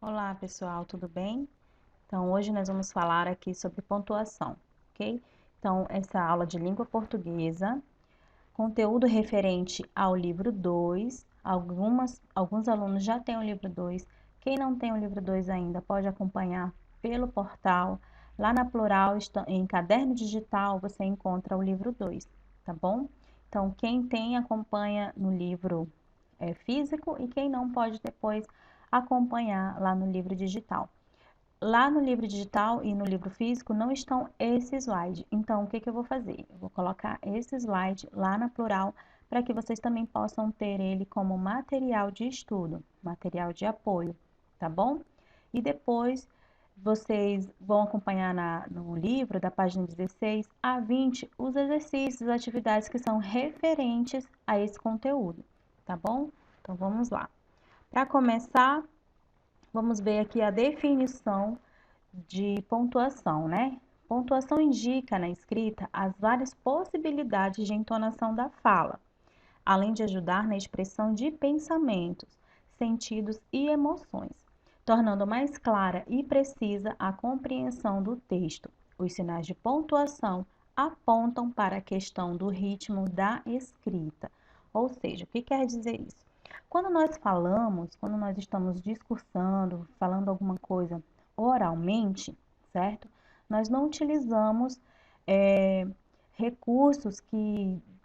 Olá, pessoal, tudo bem? Então, hoje nós vamos falar aqui sobre pontuação, ok? Então, essa aula de língua portuguesa, conteúdo referente ao livro 2. Alguns alunos já têm o livro 2. Quem não tem o livro 2 ainda pode acompanhar pelo portal. Lá na Plural, em caderno digital, você encontra o livro 2, tá bom? Então, quem tem, acompanha no livro físico, e quem não pode depois acompanhar lá no livro digital. Lá no livro digital e no livro físico não estão esse slide. Então, o que eu vou fazer? Eu vou colocar esse slide lá na Plural para que vocês também possam ter ele como material de estudo, material de apoio, tá bom? E depois vocês vão acompanhar no livro, da página 16 a 20, os exercícios, as atividades que são referentes a esse conteúdo, tá bom? Então, vamos lá. Para começar, vamos ver aqui a definição de pontuação, né? Pontuação indica na escrita as várias possibilidades de entonação da fala, além de ajudar na expressão de pensamentos, sentidos e emoções, tornando mais clara e precisa a compreensão do texto. Os sinais de pontuação apontam para a questão do ritmo da escrita. Ou seja, o que quer dizer isso? Quando nós estamos discursando, falando alguma coisa oralmente, certo? Nós não utilizamos é, recursos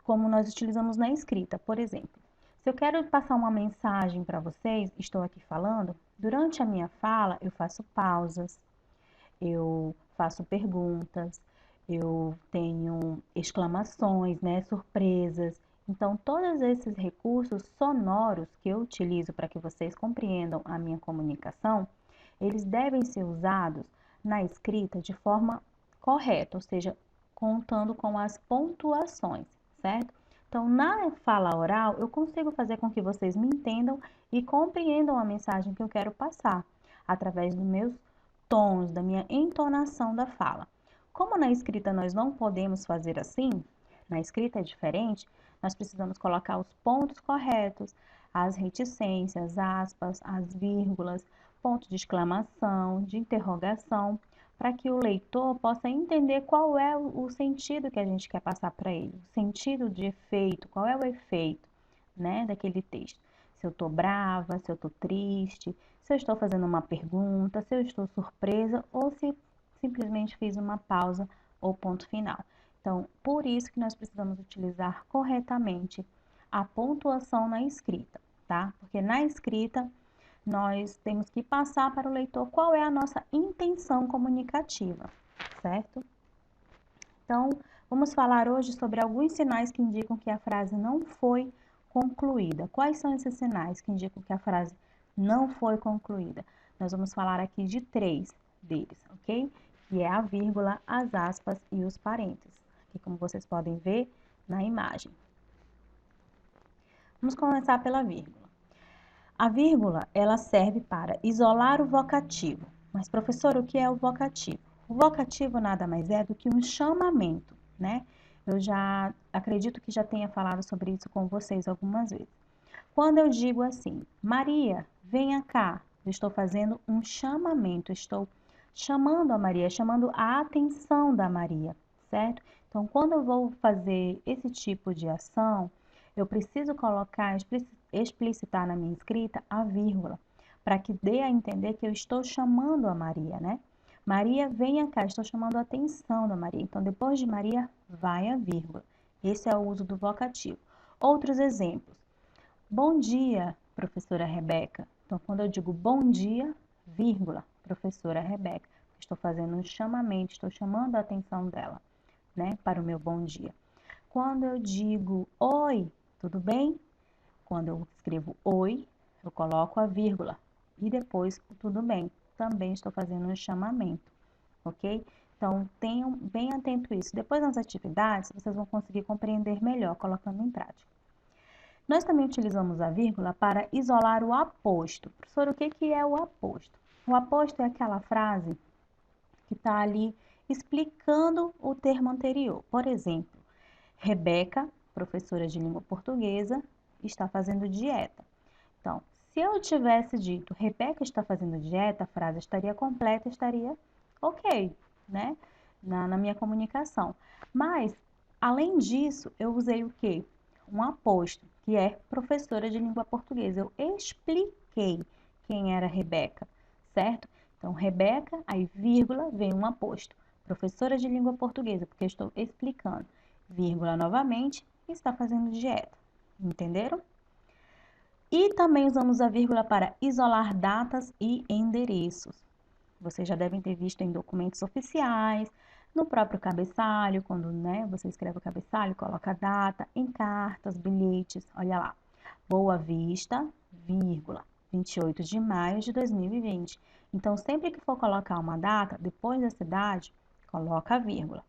como nós utilizamos na escrita. Por exemplo, se eu quero passar uma mensagem para vocês, estou aqui falando, durante a minha fala eu faço pausas, eu faço perguntas, eu tenho exclamações, né, surpresas. Então, todos esses recursos sonoros que eu utilizo para que vocês compreendam a minha comunicação, eles devem ser usados na escrita de forma correta, ou seja, contando com as pontuações, certo? Então, na fala oral, eu consigo fazer com que vocês me entendam e compreendam a mensagem que eu quero passar, através dos meus tons, da minha entonação da fala. Como na escrita nós não podemos fazer assim, na escrita é diferente, nós precisamos colocar os pontos corretos, as reticências, aspas, as vírgulas, ponto de exclamação, de interrogação, para que o leitor possa entender qual é o sentido que a gente quer passar para ele, o sentido de efeito, qual é o efeito, né, daquele texto. Se eu estou brava, se eu estou triste, se eu estou fazendo uma pergunta, se eu estou surpresa ou se simplesmente fiz uma pausa ou ponto final. Então, por isso que nós precisamos utilizar corretamente a pontuação na escrita, tá? Porque na escrita nós temos que passar para o leitor qual é a nossa intenção comunicativa, certo? Então, vamos falar hoje sobre alguns sinais que indicam que a frase não foi concluída. Quais são esses sinais que indicam que a frase não foi concluída? Nós vamos falar aqui de 3 deles, ok? Que é a vírgula, as aspas e os parênteses, aqui como vocês podem ver na imagem. Vamos começar pela vírgula. A vírgula, ela serve para isolar o vocativo. Mas, professor, o que é o vocativo? O vocativo nada mais é do que um chamamento, né? Eu já acredito que já tenha falado sobre isso com vocês algumas vezes. Quando eu digo assim, Maria, venha cá, eu estou fazendo um chamamento, estou chamando a Maria, chamando a atenção da Maria, certo? Então, quando eu vou fazer esse tipo de ação, eu preciso colocar, explicitar na minha escrita a vírgula, para que dê a entender que eu estou chamando a Maria, né? Maria, venha cá, estou chamando a atenção da Maria. Então, depois de Maria, vai a vírgula. Esse é o uso do vocativo. Outros exemplos. Bom dia, professora Rebeca. Então, quando eu digo bom dia, vírgula, professora Rebeca, estou fazendo um chamamento, estou chamando a atenção dela, né, para o meu bom dia. Quando eu digo oi, tudo bem? Quando eu escrevo oi, eu coloco a vírgula e depois o tudo bem. Também estou fazendo um chamamento, ok? Então, tenham bem atento a isso. Depois nas atividades, vocês vão conseguir compreender melhor colocando em prática. Nós também utilizamos a vírgula para isolar o aposto. Professor, o que é o aposto? O aposto é aquela frase que está ali explicando o termo anterior. Por exemplo, Rebeca, professora de língua portuguesa, está fazendo dieta. Então, Se eu tivesse dito, Rebeca está fazendo dieta, a frase estaria completa, estaria ok, né? Na minha comunicação. Mas, além disso, eu usei o quê? Um aposto, que é professora de língua portuguesa. Eu expliquei quem era Rebeca, certo? Então, Rebeca, aí vírgula, vem um aposto. Professora de língua portuguesa, porque eu estou explicando. Vírgula novamente, está fazendo dieta. Entenderam? E também usamos a vírgula para isolar datas e endereços. Vocês já devem ter visto em documentos oficiais, no próprio cabeçalho, quando, né, você escreve o cabeçalho, coloca a data, em cartas, bilhetes, olha lá. Boa Vista, vírgula, 28 de maio de 2020. Então, sempre que for colocar uma data, depois da cidade, coloca a vírgula.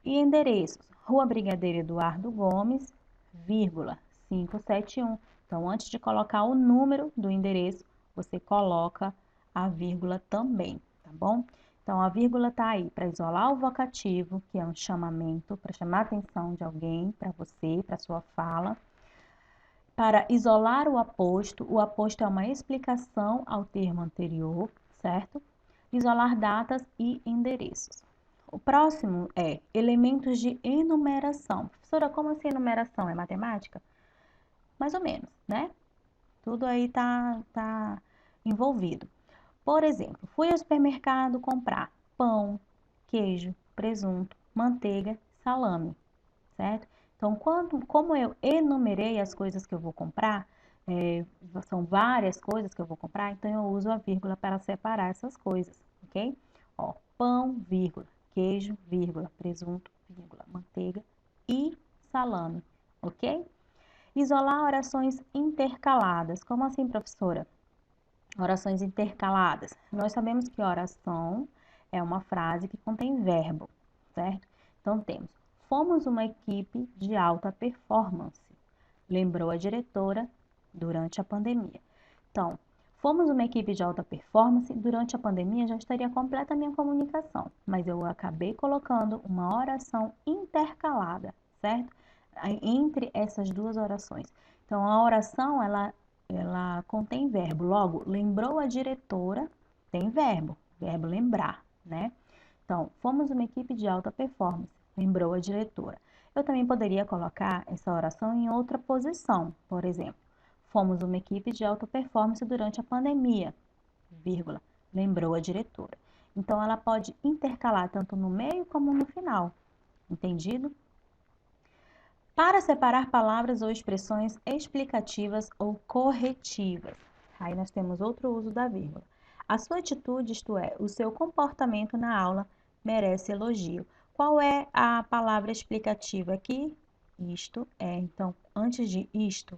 E endereços, Rua Brigadeiro Eduardo Gomes, vírgula, 571. Então, antes de colocar o número do endereço, você coloca a vírgula também, tá bom? Então, a vírgula tá aí para isolar o vocativo, que é um chamamento, para chamar a atenção de alguém, para você, para sua fala. Para isolar o aposto é uma explicação ao termo anterior, certo? Isolar datas e endereços. O próximo é elementos de enumeração. Professora, como assim enumeração? É matemática? Mais ou menos, né? Tudo aí tá envolvido. Por exemplo, fui ao supermercado comprar pão, queijo, presunto, manteiga, salame, certo? Então, como eu enumerei as coisas que eu vou comprar, são várias coisas que eu vou comprar, então eu uso a vírgula para separar essas coisas, ok? Ó, pão, vírgula, queijo, vírgula, presunto, vírgula, manteiga e salame, ok? Isolar orações intercaladas. Como assim, professora? Orações intercaladas. Nós sabemos que oração é uma frase que contém verbo, certo? Então temos: fomos uma equipe de alta performance, lembrou a diretora durante a pandemia. Então, fomos uma equipe de alta performance, durante a pandemia já estaria completa a minha comunicação, mas eu acabei colocando uma oração intercalada, certo? Entre essas duas orações. Então, a oração, ela contém verbo. Logo, lembrou a diretora, tem verbo lembrar, né? Então, fomos uma equipe de alta performance, lembrou a diretora. Eu também poderia colocar essa oração em outra posição, por exemplo, fomos uma equipe de alta performance durante a pandemia, vírgula, lembrou a diretora. Então, ela pode intercalar tanto no meio como no final, entendido? Para separar palavras ou expressões explicativas ou corretivas. Aí nós temos outro uso da vírgula. A sua atitude, isto é, o seu comportamento na aula, merece elogio. Qual é a palavra explicativa aqui? Isto é. Então, antes de isto,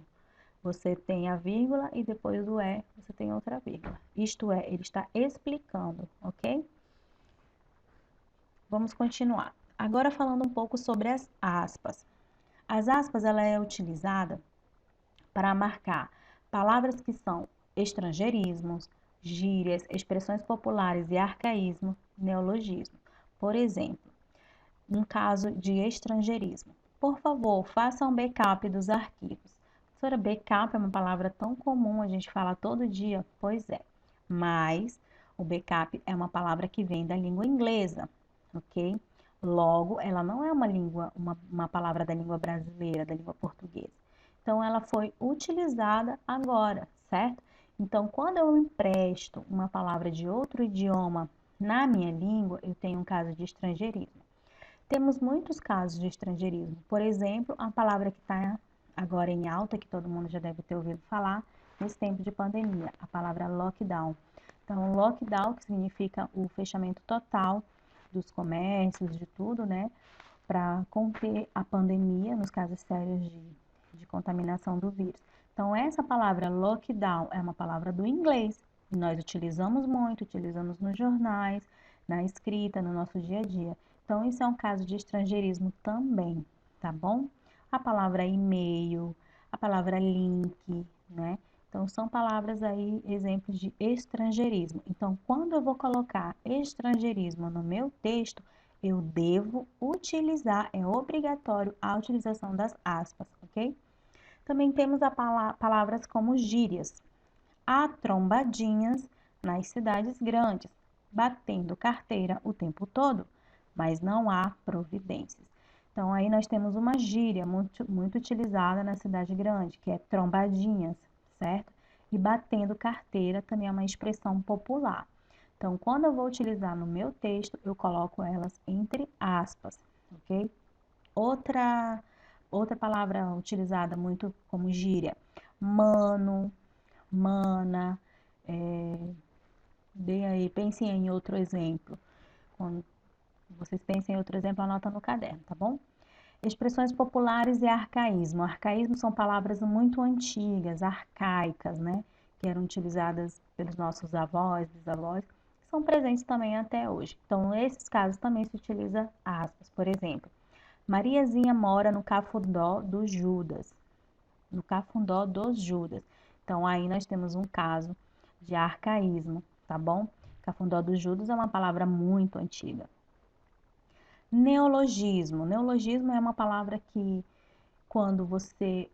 você tem a vírgula e depois do é, você tem outra vírgula. Isto é, ele está explicando, ok? Vamos continuar. Agora falando um pouco sobre as aspas. As aspas, ela é utilizada para marcar palavras que são estrangeirismos, gírias, expressões populares e arcaísmo, neologismo. Por exemplo, um caso de estrangeirismo. Por favor, faça um backup dos arquivos. Professora, backup é uma palavra tão comum, a gente fala todo dia. Pois é, mas o backup é uma palavra que vem da língua inglesa, ok? Logo, ela não é uma palavra da língua brasileira, da língua portuguesa. Então, ela foi utilizada agora, certo? Então, quando eu empresto uma palavra de outro idioma na minha língua, eu tenho um caso de estrangeirismo. Temos muitos casos de estrangeirismo. Por exemplo, a palavra que está agora em alta, que todo mundo já deve ter ouvido falar, nesse tempo de pandemia, a palavra lockdown. Então, lockdown, que significa o fechamento total dos comércios, de tudo, né? Para conter a pandemia, nos casos sérios de contaminação do vírus. Então, essa palavra lockdown é uma palavra do inglês. E nós utilizamos muito, utilizamos nos jornais, na escrita, no nosso dia a dia. Então, isso é um caso de estrangeirismo também, tá bom? A palavra e-mail, a palavra link, né? Então, são palavras aí, exemplos de estrangeirismo. Então, quando eu vou colocar estrangeirismo no meu texto, eu devo utilizar, é obrigatório a utilização das aspas, ok? Também temos palavras como gírias. há trombadinhas nas cidades grandes, batendo carteira o tempo todo, mas não há providências. Então, aí nós temos uma gíria muito utilizada na cidade grande, que é trombadinhas, certo? E batendo carteira também é uma expressão popular. Então, quando eu vou utilizar no meu texto, eu coloco elas entre aspas, ok? Outra palavra utilizada muito como gíria, mano, mana, pensem em outro exemplo. Quando vocês pensem em outro exemplo, anota no caderno, tá bom? Expressões populares e arcaísmo. Arcaísmo são palavras muito antigas, arcaicas, né? Que eram utilizadas pelos nossos avós, bisavós, que são presentes também até hoje. Então, nesses casos também se utiliza aspas. Por exemplo, Mariazinha mora no Cafundó dos Judas. No Cafundó dos Judas. Então, aí nós temos um caso de arcaísmo, tá bom? Cafundó dos Judas é uma palavra muito antiga. Neologismo. Neologismo é uma palavra que, quando você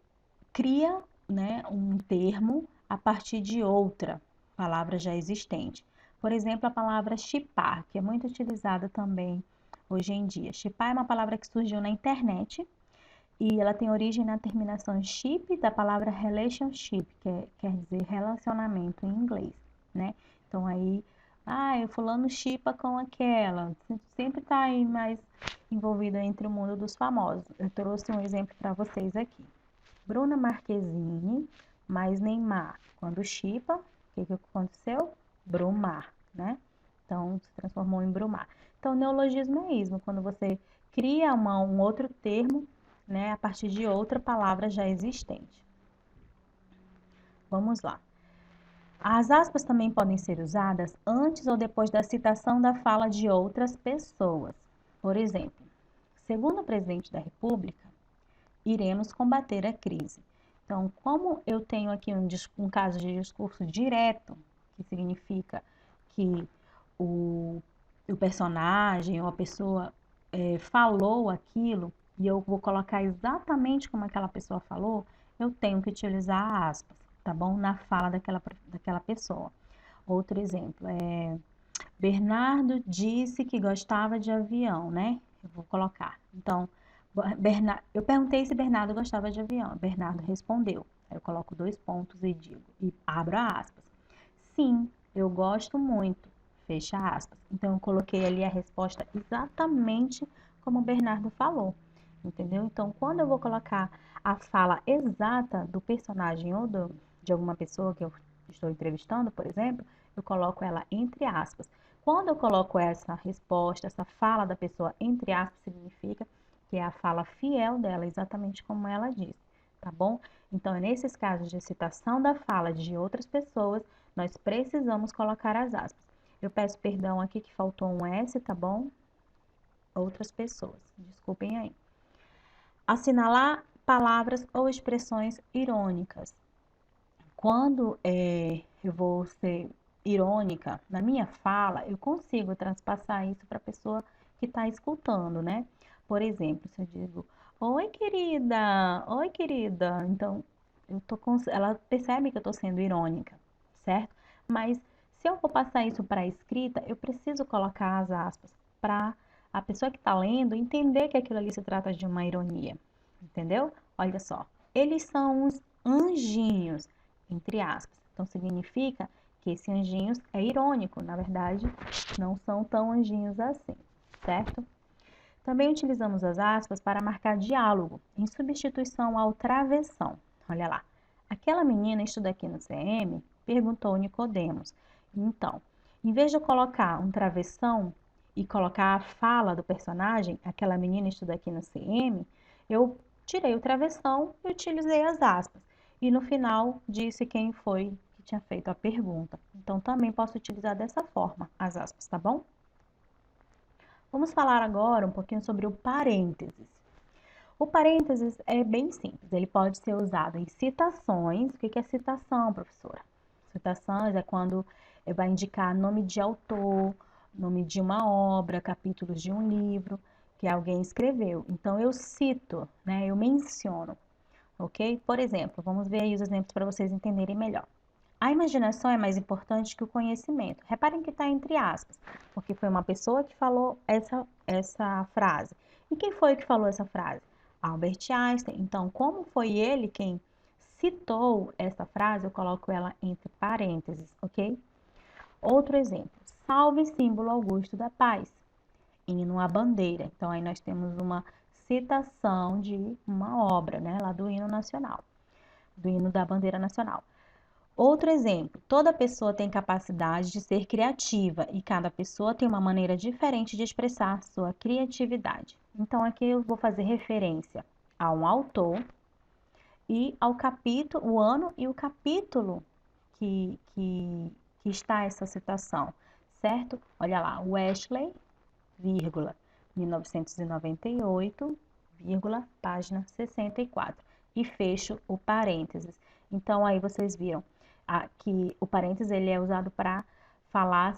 cria, né, um termo a partir de outra palavra já existente. Por exemplo, a palavra chipar, que é muito utilizada também hoje em dia. Chipar é uma palavra que surgiu na internet e ela tem origem na terminação ship da palavra relationship, que quer dizer relacionamento em inglês, né? Então aí, o fulano chipa com aquela, sempre está aí mais envolvida entre o mundo dos famosos. Eu trouxe um exemplo para vocês aqui. Bruna Marquezine mais Neymar. Quando chipa, o que aconteceu? Brumar, né? Então, se transformou em Brumar. Então, neologismo é isso, quando você cria um outro termo, né, a partir de outra palavra já existente. Vamos lá. As aspas também podem ser usadas antes ou depois da citação da fala de outras pessoas. Por exemplo, segundo o presidente da República, iremos combater a crise. Então, como eu tenho aqui um caso de discurso direto, que significa que o personagem ou a pessoa falou aquilo, e eu vou colocar exatamente como aquela pessoa falou, eu tenho que utilizar aspas, tá bom? Na fala daquela pessoa. Outro exemplo é: Bernardo disse que gostava de avião, né? Eu vou colocar. Então, eu perguntei se Bernardo gostava de avião. Bernardo respondeu. Aí eu coloco 2 pontos e digo, e abro aspas. Sim, eu gosto muito. Fecha aspas. Então, eu coloquei ali a resposta exatamente como o Bernardo falou. Entendeu? Então, quando eu vou colocar a fala exata do personagem ou de alguma pessoa que eu estou entrevistando, por exemplo, eu coloco ela entre aspas. Quando eu coloco essa resposta, essa fala da pessoa entre aspas, significa que é a fala fiel dela, exatamente como ela disse, tá bom? Então, nesses casos de citação da fala de outras pessoas, nós precisamos colocar as aspas. Eu peço perdão aqui que faltou um S, tá bom? Outras pessoas, desculpem aí. Assinalar palavras ou expressões irônicas. Quando eu vou ser irônica na minha fala, eu consigo transpassar isso para a pessoa que está escutando, né? Por exemplo, se eu digo, oi querida, então ela percebe que eu estou sendo irônica, certo? Mas se eu vou passar isso para a escrita, eu preciso colocar as aspas para a pessoa que está lendo entender que aquilo ali se trata de uma ironia, entendeu? Olha só, eles são uns anjinhos, entre aspas. Então, significa que esse anjinhos é irônico, na verdade, não são tão anjinhos assim, certo? Também utilizamos as aspas para marcar diálogo, em substituição ao travessão. Olha lá. Aquela menina estuda aqui no CM, perguntou Nicodemos. Então, em vez de eu colocar um travessão e colocar a fala do personagem, aquela menina estuda aqui no CM, eu tirei o travessão e utilizei as aspas. E no final disse quem foi que tinha feito a pergunta. Então, também posso utilizar dessa forma as aspas, tá bom? Vamos falar agora um pouquinho sobre o parênteses. O parênteses é bem simples, ele pode ser usado em citações. O que é citação, professora? Citações é quando vai indicar nome de autor, nome de uma obra, capítulos de um livro que alguém escreveu. Então, eu cito, eu menciono, ok? Por exemplo, vamos ver aí os exemplos para vocês entenderem melhor. A imaginação é mais importante que o conhecimento. Reparem que está entre aspas, porque foi uma pessoa que falou essa frase. E quem foi que falou essa frase? Albert Einstein. Então, como foi ele quem citou essa frase, eu coloco ela entre parênteses, ok? Outro exemplo. Salve, símbolo augusto da paz. Hino à bandeira. Então, aí nós temos uma citação de uma obra, né? Lá do hino nacional, do hino da bandeira nacional. Outro exemplo, toda pessoa tem capacidade de ser criativa e cada pessoa tem uma maneira diferente de expressar sua criatividade. Então, aqui eu vou fazer referência a um autor e ao capítulo, o ano e o capítulo que está essa citação, certo? Olha lá, Wesley, vírgula, 1998, vírgula, página 64. E fecho o parênteses. Então, aí vocês viram que o parênteses ele é usado para falar,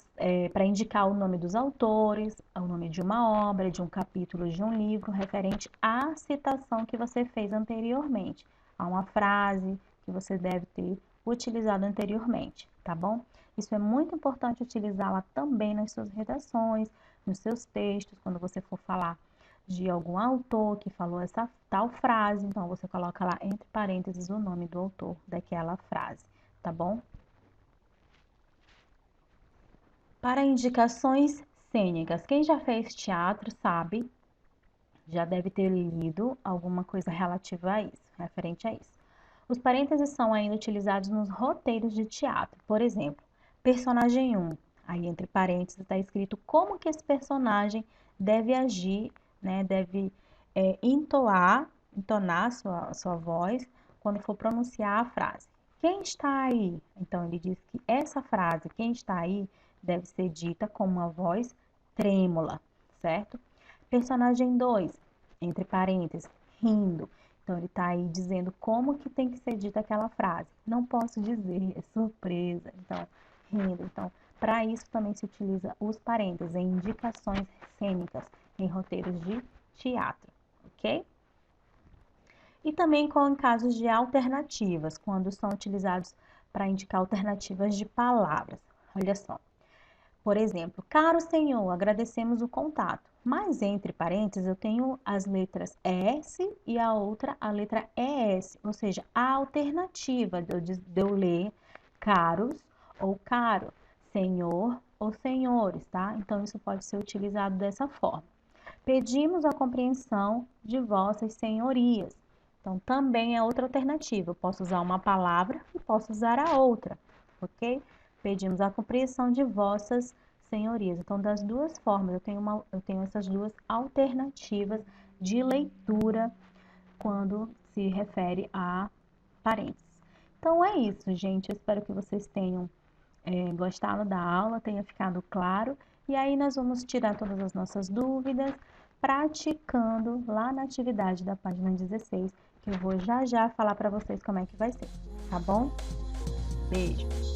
para indicar o nome dos autores, o nome de uma obra, de um capítulo de um livro, referente à citação que você fez anteriormente, a uma frase que você deve ter utilizado anteriormente, tá bom? Isso é muito importante utilizá-la também nas suas redações, nos seus textos, quando você for falar de algum autor que falou essa tal frase, então você coloca lá entre parênteses o nome do autor daquela frase, tá bom? Para indicações cênicas, quem já fez teatro sabe, já deve ter lido alguma coisa relativa a isso, referente a isso. Os parênteses são ainda utilizados nos roteiros de teatro. Por exemplo, personagem 1, aí entre parênteses está escrito como que esse personagem deve agir, né? Deve entonar sua voz quando for pronunciar a frase. Quem está aí? Então, ele diz que essa frase, quem está aí, deve ser dita com uma voz trêmula, certo? Personagem 2, entre parênteses, rindo. Então, ele está aí dizendo como que tem que ser dita aquela frase. Não posso dizer, é surpresa. Então, rindo. Então, para isso também se utiliza os parênteses em indicações cênicas, em roteiros de teatro, ok? E também em casos de alternativas, quando são utilizados para indicar alternativas de palavras. Olha só. Por exemplo, caro senhor, agradecemos o contato. Mas entre parênteses eu tenho as letras S e a outra a letra ES, ou seja, a alternativa de eu ler caros ou caro, senhor ou senhores, tá? Então isso pode ser utilizado dessa forma. Pedimos a compreensão de vossas senhorias. Então também é outra alternativa. Eu posso usar uma palavra e posso usar a outra, ok? Pedimos a compreensão de vossas senhorias. Então, das duas formas, eu tenho essas duas alternativas de leitura quando se refere a parênteses. Então, é isso, gente. Eu espero que vocês tenham gostado da aula, tenha ficado claro. E aí, nós vamos tirar todas as nossas dúvidas, praticando lá na atividade da página 16, que eu vou já já falar para vocês como é que vai ser, tá bom? Beijo!